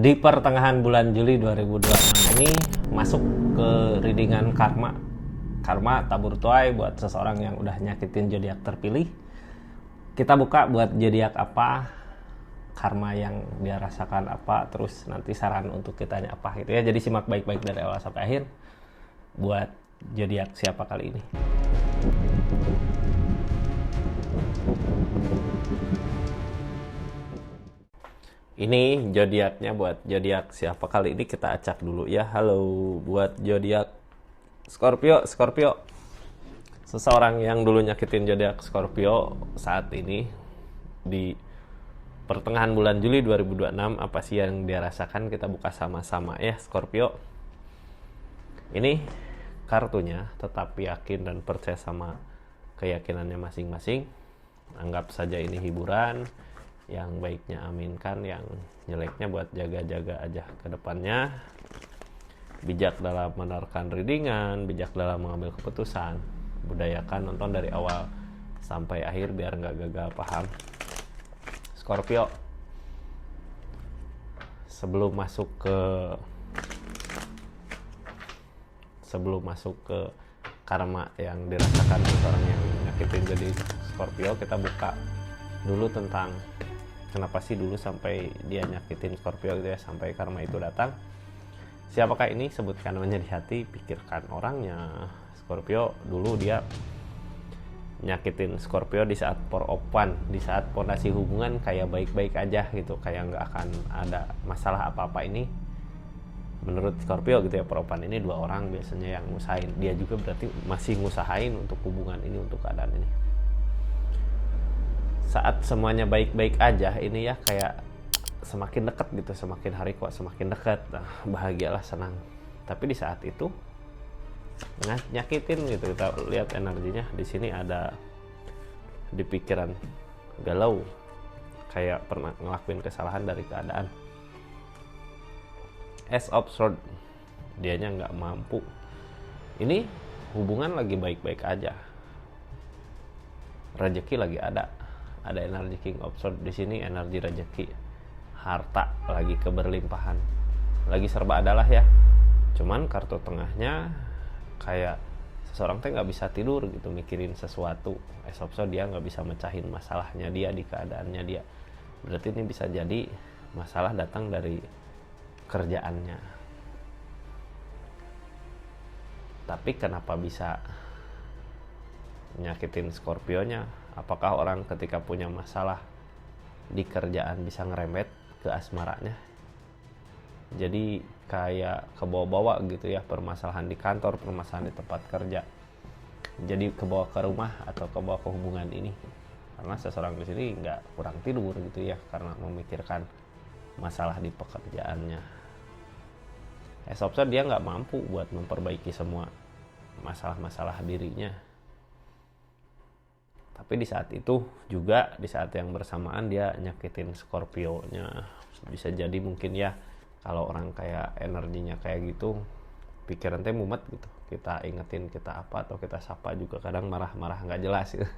Di pertengahan bulan Juli 2026 ini masuk ke readingan karma. Karma tabur tuai buat seseorang yang udah nyakitin zodiak terpilih. Kita buka buat zodiak apa, karma yang dia rasakan apa, terus nanti saran untuk kitanya apa gitu ya. Jadi simak baik-baik dari awal sampai akhir buat zodiak siapa kali ini. Ini zodiaknya buat zodiak siapa kali ini, kita acak dulu ya. Halo buat zodiak Scorpio. Seseorang yang dulu nyakitin zodiak Scorpio saat ini di pertengahan bulan Juli 2026 apa sih yang dia rasakan, kita buka sama-sama ya Scorpio. Ini kartunya, tetap yakin dan percaya sama keyakinannya masing-masing. Anggap saja ini hiburan. Yang baiknya aminkan, yang jeleknya buat jaga-jaga aja ke depannya. Bijak dalam menerkan readingan, bijak dalam mengambil keputusan. Budayakan nonton dari awal sampai akhir biar nggak gagal paham. Scorpio, sebelum masuk ke karma yang dirasakan seorang yang nyakitin jadi Scorpio, kita buka dulu tentang kenapa sih dulu sampai dia nyakitin Scorpio gitu ya, sampai karma itu datang. Siapakah ini? Sebutkan namanya di hati, pikirkan orangnya. Scorpio dulu dia nyakitin Scorpio di saat poropan, di saat fondasi hubungan kayak baik-baik aja gitu, kayak nggak akan ada masalah apa-apa. Ini menurut Scorpio gitu ya, poropan ini dua orang biasanya yang ngusahain, dia juga berarti masih ngusahain untuk hubungan ini, untuk keadaan ini. Saat semuanya baik-baik aja ini ya, kayak semakin dekat gitu, semakin hari kok semakin dekat, nah, bahagialah, senang. Tapi di saat itu nyakitin gitu. Kita lihat energinya di sini, ada di pikiran galau, kayak pernah ngelakuin kesalahan dari keadaan. Ace of Swords, dianya nggak mampu. Ini hubungan lagi baik-baik aja, rezeki lagi ada energi King of Swords di sini, energi rezeki, harta lagi keberlimpahan, lagi serba adalah ya. Cuman kartu tengahnya kayak seseorang teh nggak bisa tidur gitu mikirin sesuatu. Ace of Swords, dia nggak bisa mecahin masalahnya dia di keadaannya dia. Berarti ini bisa jadi masalah datang dari kerjaannya. Tapi kenapa bisa nyakitin Scorpio-nya? Apakah orang ketika punya masalah di kerjaan bisa ngerembet ke asmaranya? Jadi kayak kebawa-bawa gitu ya, permasalahan di kantor, permasalahan di tempat kerja, jadi kebawa ke rumah atau kebawa ke hubungan ini. Karena seseorang di sini nggak kurang tidur gitu ya, karena memikirkan masalah di pekerjaannya. Ace of Swords, dia nggak mampu buat memperbaiki semua masalah-masalah dirinya. Tapi di saat itu juga, di saat yang bersamaan dia nyakitin Scorpio-nya. Bisa jadi mungkin ya, kalau orang kayak energinya kayak gitu, pikiran teh mumet gitu. Kita ingetin kita apa atau kita sapa juga kadang marah-marah nggak jelas gitu.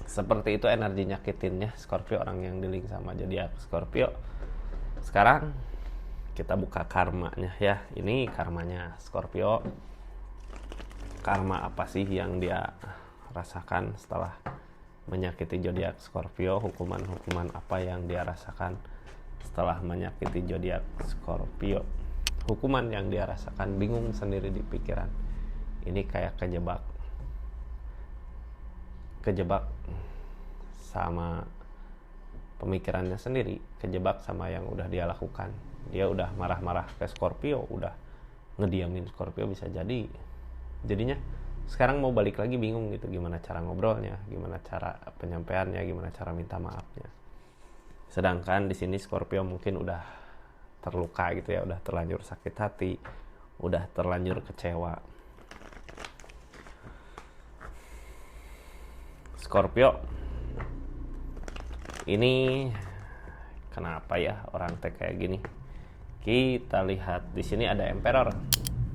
Seperti itu energi nyakitinnya Scorpio, orang yang di-link sama zodiak Scorpio. Sekarang kita buka karmanya ya. Ini karmanya Scorpio. Karma apa sih yang dia rasakan setelah menyakiti zodiak Scorpio? Hukuman apa yang dia rasakan setelah menyakiti zodiak Scorpio? Hukuman yang dia rasakan, bingung sendiri di pikiran. Ini kayak kejebak sama pemikirannya sendiri, kejebak sama yang udah dia lakukan. Dia udah marah-marah ke Scorpio, udah ngediamin Scorpio, bisa jadi jadinya sekarang mau balik lagi bingung gitu, gimana cara ngobrolnya, gimana cara penyampaiannya, gimana cara minta maafnya. Sedangkan di sini Scorpio mungkin udah terluka gitu ya, udah terlanjur sakit hati, udah terlanjur kecewa. Scorpio ini kenapa ya orang teh kayak gini? Kita lihat di sini ada Emperor,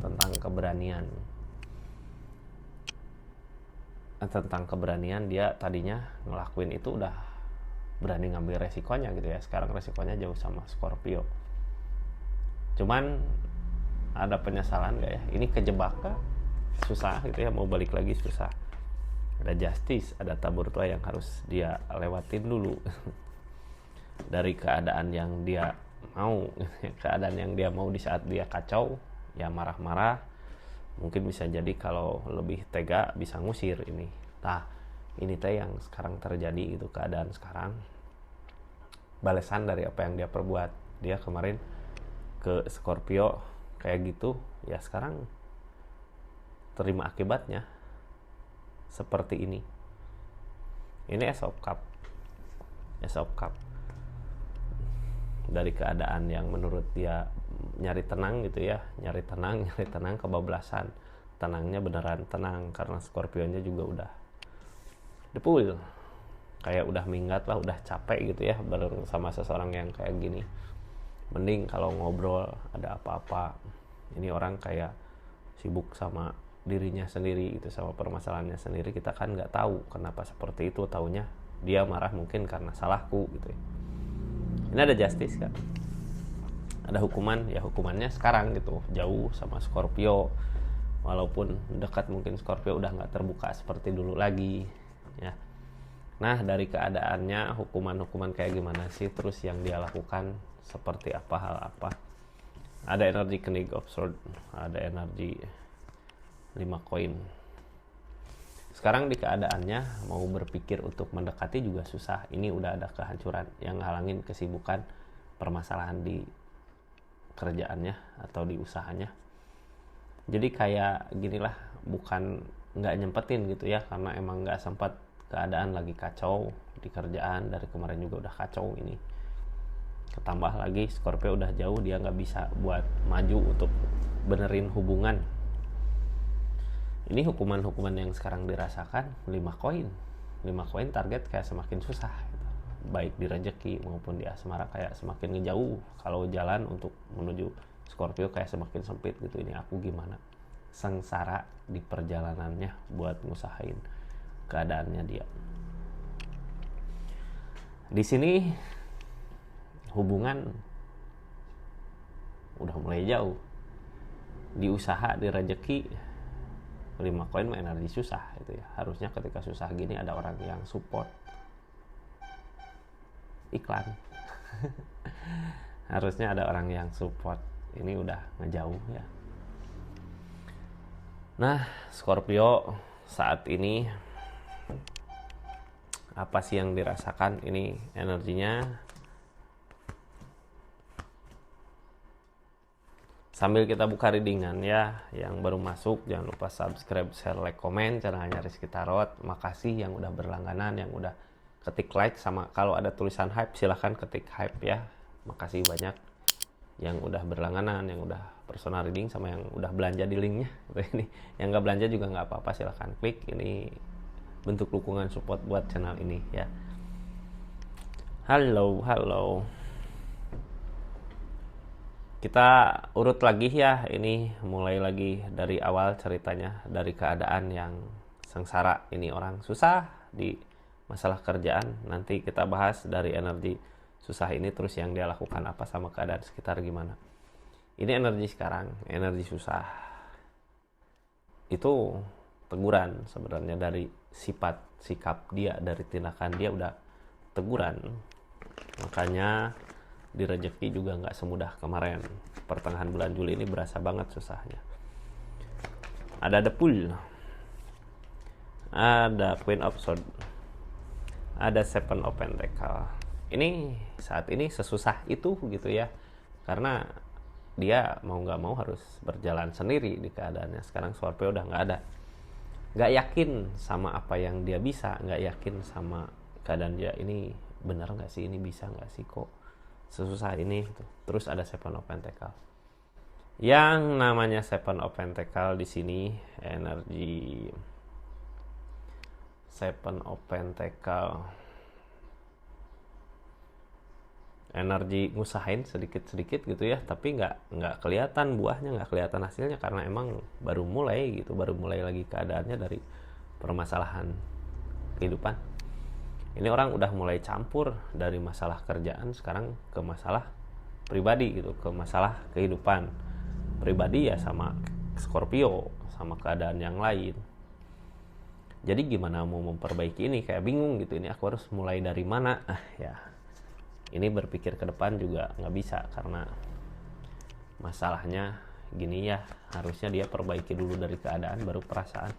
tentang keberanian. Tentang keberanian, dia tadinya ngelakuin itu udah berani ngambil resikonya gitu ya. Sekarang resikonya jauh sama Scorpio. Cuman ada penyesalan gak ya? Ini kejebak kah? Susah gitu ya, mau balik lagi susah. Ada justice, ada tabur tua yang harus dia lewatin dulu. Dari keadaan yang dia mau, keadaan yang dia mau di saat dia kacau, ya marah-marah. Mungkin bisa jadi kalau lebih tega bisa ngusir ini. Nah, ini teh yang sekarang terjadi gitu, keadaan sekarang. Balasan dari apa yang dia perbuat. Dia kemarin ke Scorpio kayak gitu, ya sekarang terima akibatnya seperti ini. Ini Ace of Cup. Dari keadaan yang menurut dia nyari tenang gitu ya, nyari tenang kebablasan. Tenangnya beneran tenang karena Scorpionnya juga udah depul, kayak udah minggat lah, udah capek gitu ya bareng sama seseorang yang kayak gini. Mending kalau ngobrol ada apa-apa, ini orang kayak sibuk sama dirinya sendiri gitu, sama permasalahannya sendiri. Kita kan nggak tahu kenapa seperti itu, taunya dia marah mungkin karena salahku gitu ya. Ini ada justice kan, ada hukuman, ya hukumannya sekarang gitu, jauh sama Scorpio. Walaupun dekat, mungkin Scorpio udah nggak terbuka seperti dulu lagi ya. Nah, dari keadaannya hukuman kayak gimana sih, terus yang dia lakukan seperti apa, hal apa. Ada energi King of Swords, ada energi 5 koin. Sekarang di keadaannya mau berpikir untuk mendekati juga susah. Ini udah ada kehancuran yang ngalangin kesibukan permasalahan di kerjaannya atau di usahanya. Jadi kayak ginilah, bukan nggak nyempetin gitu ya, karena emang nggak sempat, keadaan lagi kacau di kerjaan, dari kemarin juga udah kacau ini. Ketambah lagi Scorpio udah jauh, dia nggak bisa buat maju untuk benerin hubungan. Ini hukuman yang sekarang dirasakan 5 koin. 5 koin target kayak semakin susah gitu. Baik di rezeki maupun di asmara kayak semakin ngejauh. Kalau jalan untuk menuju Scorpio kayak semakin sempit gitu. Ini aku gimana? Sengsara di perjalanannya buat ngusahain keadaannya dia. Di sini hubungan udah mulai jauh. Di usaha, di rezeki, 5 koin mah energi susah itu ya. Harusnya ketika susah gini ada orang yang support. Iklan. Harusnya ada orang yang support. Ini udah ngejauh ya. Nah, Scorpio saat ini apa sih yang dirasakan? Ini energinya. Sambil kita buka readingan ya, yang baru masuk jangan lupa subscribe, share, like, komen channelnya Rizky Tarot. Makasih yang udah berlangganan, yang udah ketik like, sama kalau ada tulisan hype silahkan ketik hype ya. Makasih banyak yang udah berlangganan, yang udah personal reading, sama yang udah belanja di linknya. Ini yang nggak belanja juga nggak apa-apa, silahkan klik. Ini bentuk dukungan support buat channel ini ya. Halo. Kita urut lagi ya, ini mulai lagi dari awal ceritanya, dari keadaan yang sengsara. Ini orang susah di masalah kerjaan. Nanti kita bahas dari energi susah ini, terus yang dia lakukan apa sama keadaan sekitar gimana. Ini energi sekarang, energi susah. Itu teguran sebenarnya dari sifat, sikap dia, dari tindakan dia udah teguran. Makanya di rezeki juga nggak semudah kemarin. Pertengahan bulan Juli ini berasa banget susahnya. Ada The Fool, ada Queen of Swords, ada Seven of Pentacles. Ini saat ini sesusah itu gitu ya, karena dia mau nggak mau harus berjalan sendiri di keadaannya. Sekarang Scorpio udah nggak ada, nggak yakin sama apa yang dia bisa, nggak yakin sama keadaan dia. Ini benar nggak sih, ini bisa nggak sih, kok sesusah ini gitu. Terus ada Seven of Pentacles. Yang namanya Seven of Pentacles di sini energi Seven of Pentacles, energi ngusahain sedikit-sedikit gitu ya, tapi nggak kelihatan buahnya, nggak kelihatan hasilnya, karena emang baru mulai gitu, baru mulai lagi keadaannya dari permasalahan kehidupan. Ini orang udah mulai campur dari masalah kerjaan sekarang ke masalah pribadi gitu, ke masalah kehidupan pribadi ya sama Scorpio, sama keadaan yang lain. Jadi gimana mau memperbaiki ini, kayak bingung gitu, ini aku harus mulai dari mana. Ya ini berpikir ke depan juga nggak bisa, karena masalahnya gini ya, harusnya dia perbaiki dulu dari keadaan baru perasaan.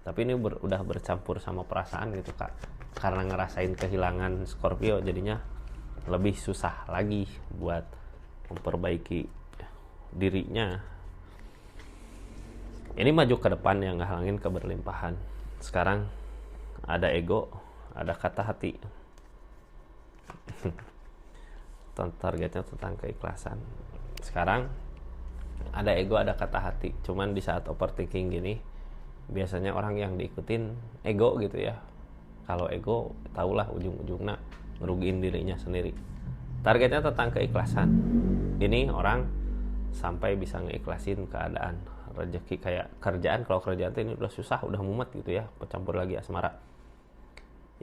Tapi ini udah bercampur sama perasaan gitu kak, karena ngerasain kehilangan Scorpio, jadinya lebih susah lagi buat memperbaiki dirinya. Ini maju ke depan yang ngehalangin keberlimpahan. Sekarang ada ego, ada kata hati. Targetnya tentang keikhlasan. Sekarang ada ego, ada kata hati. Cuman di saat overthinking gini, biasanya orang yang diikutin ego gitu ya. Kalau ego, tahulah ujung-ujungnya ngerugiin dirinya sendiri. Targetnya tentang keikhlasan. Ini orang sampai bisa ngeikhlasin keadaan, rezeki, kayak kerjaan. Kalau kerjaan ini udah susah, udah mumet gitu ya, bercampur lagi asmara.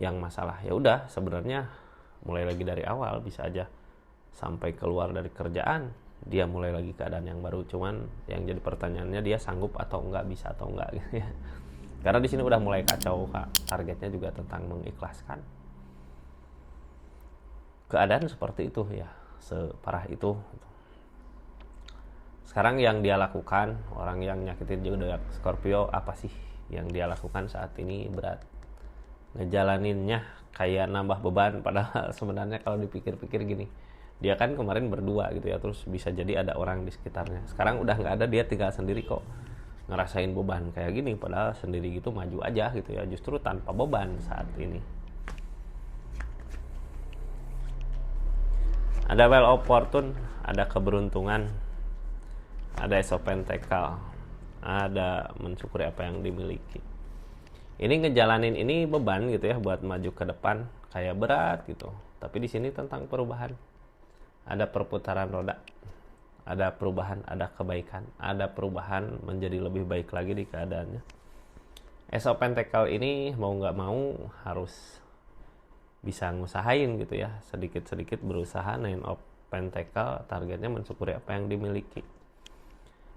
Yang masalah ya udah, sebenarnya mulai lagi dari awal bisa aja sampai keluar dari kerjaan dia mulai lagi keadaan yang baru. Cuman yang jadi pertanyaannya dia sanggup atau enggak, bisa atau enggak gitu ya. Karena di sini udah mulai kacau kak. Targetnya juga tentang mengikhlaskan keadaan seperti itu ya, separah itu. Sekarang yang dia lakukan, orang yang nyakitin juga Scorpio, apa sih yang dia lakukan saat ini? Berat ngejalaninnya, kayak nambah beban. Padahal sebenarnya kalau dipikir-pikir gini, dia kan kemarin berdua gitu ya, terus bisa jadi ada orang di sekitarnya. Sekarang udah nggak ada, dia tinggal sendiri kok ngerasain beban kayak gini. Padahal sendiri gitu maju aja gitu ya, justru tanpa beban saat ini. Ada Wheel of Fortune, ada keberuntungan, ada Ace of Pentacle, ada mensyukuri apa yang dimiliki. Ini ngejalanin ini beban gitu ya, buat maju ke depan kayak berat gitu. Tapi di sini tentang perubahan. Ada perputaran roda, ada perubahan, ada kebaikan, ada perubahan menjadi lebih baik lagi di keadaannya. Ace of Pentacle ini mau nggak mau harus bisa ngusahain gitu ya, sedikit-sedikit berusaha. Nine of Pentacle targetnya mensyukuri apa yang dimiliki.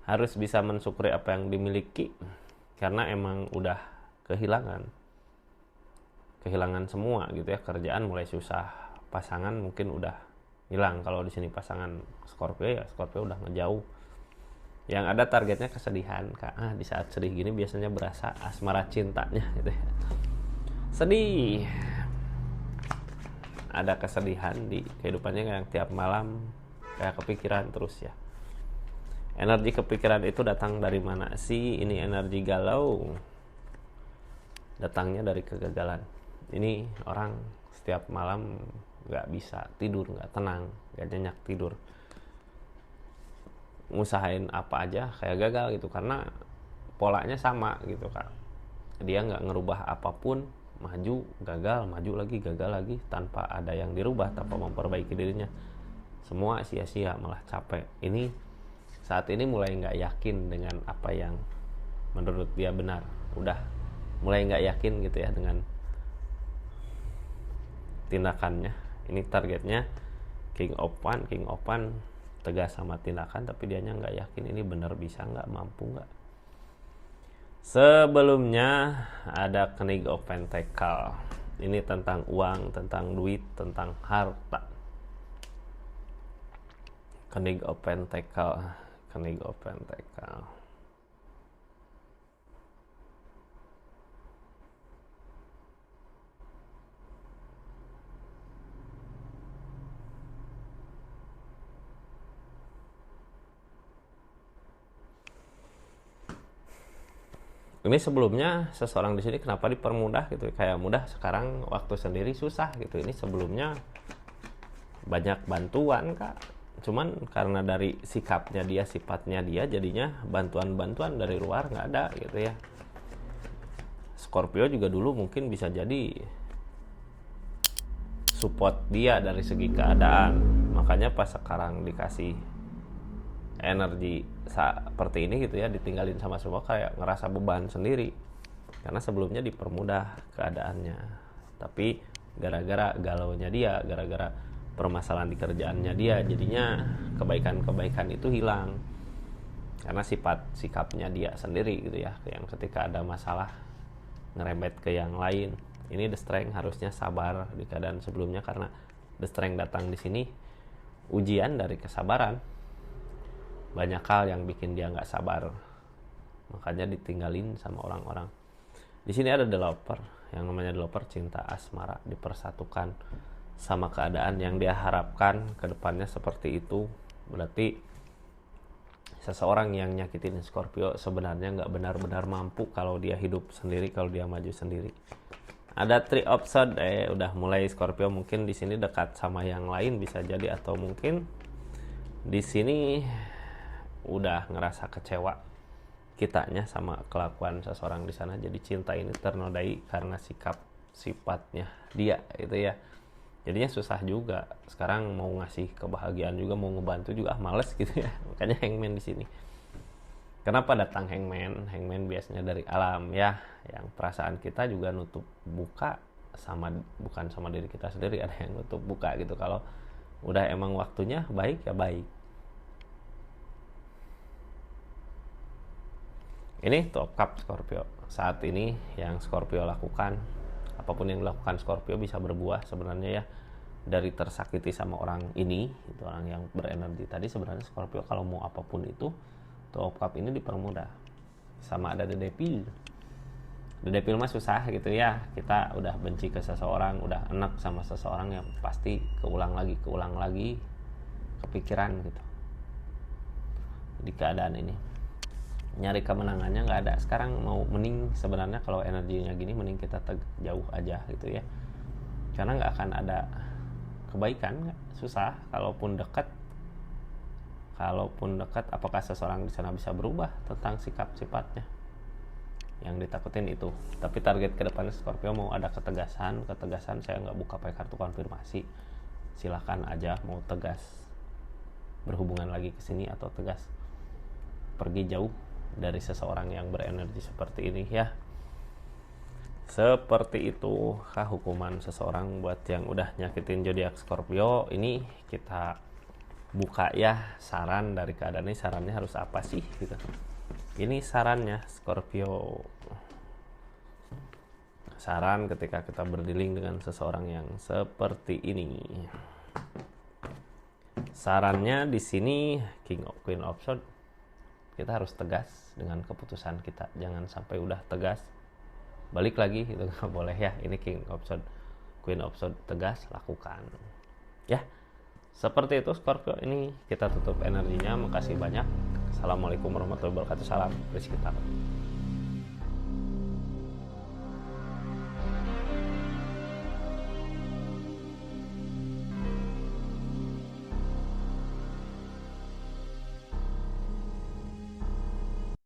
Harus bisa mensyukuri apa yang dimiliki, karena emang udah kehilangan semua gitu ya. Kerjaan mulai susah, pasangan mungkin udah hilang. Kalau di sini pasangan Scorpio ya, Scorpio udah ngejauh. Yang ada targetnya kesedihan kak. Di saat sedih gini biasanya berasa asmara cintanya gitu ya. Sedih, ada kesedihan di kehidupannya yang tiap malam kayak kepikiran terus ya. Energi kepikiran itu datang dari mana sih? Ini energi galau, datangnya dari kegagalan. Ini orang setiap malam gak bisa tidur, gak tenang, gak nyenyak tidur, ngusahain apa aja kayak gagal gitu, karena polanya sama gitu kak. Dia gak ngerubah apapun, maju gagal, maju lagi gagal lagi, tanpa ada yang dirubah, tanpa memperbaiki dirinya. Semua sia-sia, malah capek. Ini saat ini mulai nggak yakin dengan apa yang menurut dia benar. Udah mulai nggak yakin gitu ya dengan tindakannya. Ini targetnya King of One tegas sama tindakan, tapi dianya nggak yakin ini benar bisa nggak, mampu nggak. Sebelumnya ada Knight of Pentacle. Ini tentang uang, tentang duit, tentang harta. Knight of Pentacle. Ini sebelumnya seseorang di sini kenapa dipermudah gitu, kayak mudah, sekarang waktu sendiri susah gitu. Ini sebelumnya banyak bantuan kak, cuman karena dari sikapnya dia, sifatnya dia, jadinya bantuan dari luar nggak ada gitu ya. Scorpio juga dulu mungkin bisa jadi support dia dari segi keadaan, makanya pas sekarang dikasih energi seperti ini gitu ya, ditinggalin sama semua, kayak ngerasa beban sendiri, karena sebelumnya dipermudah keadaannya. Tapi gara-gara galaunya dia, gara-gara permasalahan di kerjaannya dia, jadinya kebaikan-kebaikan itu hilang karena sikapnya dia sendiri gitu ya, yang ketika ada masalah ngerembet ke yang lain. Ini The Strength harusnya sabar di keadaan sebelumnya, karena The Strength datang di sini ujian dari kesabaran. Banyak hal yang bikin dia nggak sabar, makanya ditinggalin sama orang-orang. Di sini ada developer, yang namanya developer cinta asmara, dipersatukan sama keadaan yang dia harapkan ke depannya seperti itu. Berarti seseorang yang nyakitin Scorpio sebenarnya nggak benar-benar mampu kalau dia hidup sendiri, kalau dia maju sendiri. Ada Three of Swords, udah mulai Scorpio mungkin di sini dekat sama yang lain bisa jadi, atau mungkin di sini udah ngerasa kecewa kitanya sama kelakuan seseorang di sana. Jadi cinta ini ternodai karena sifatnya dia itu ya. Jadinya susah juga sekarang mau ngasih kebahagiaan juga, mau ngebantu juga males gitu ya. Makanya Hangman di sini. Kenapa datang Hangman? Hangman biasanya dari alam ya, yang perasaan kita juga nutup buka sama, bukan sama diri kita sendiri, ada yang nutup buka gitu. Kalau udah emang waktunya baik ya baik. Ini Two of Cups Scorpio. Saat ini yang Scorpio lakukan, apapun yang dilakukan Scorpio bisa berbuah sebenarnya ya. Dari tersakiti sama orang ini, itu orang yang berenergi tadi, sebenarnya Scorpio kalau mau apapun itu, Two of Cups ini dipermudah. Sama ada The Devil. The Devil mah susah gitu ya. Kita udah benci ke seseorang, udah enak sama seseorang, yang pasti keulang lagi kepikiran gitu. Di keadaan ini nyari kemenangannya nggak ada. Sekarang mau mending sebenarnya kalau energinya gini mending kita jauh aja gitu ya, karena nggak akan ada kebaikan. Susah. Kalaupun dekat apakah seseorang di sana bisa berubah tentang sikap-sifatnya? Yang ditakutin itu. Tapi target ke depannya Scorpio mau ada ketegasan. Saya nggak buka pakai kartu konfirmasi, silahkan aja mau tegas berhubungan lagi ke sini atau tegas pergi jauh dari seseorang yang berenergi seperti ini ya. Seperti itu kah hukuman seseorang buat yang udah nyakitin zodiak Scorpio? Ini kita buka ya saran dari keadaan ini. Sarannya harus apa sih gitu. Ini sarannya Scorpio. Saran ketika kita berdealing dengan seseorang yang seperti ini. Sarannya di sini Queen of Swords. Kita harus tegas dengan keputusan kita, jangan sampai udah tegas balik lagi, itu nggak boleh ya. Ini Queen of Swords, tegas lakukan ya. Seperti itu Scorpio. Ini kita tutup energinya. Makasih banyak. Assalamualaikum warahmatullahi wabarakatuh. Salam Rizky Taro.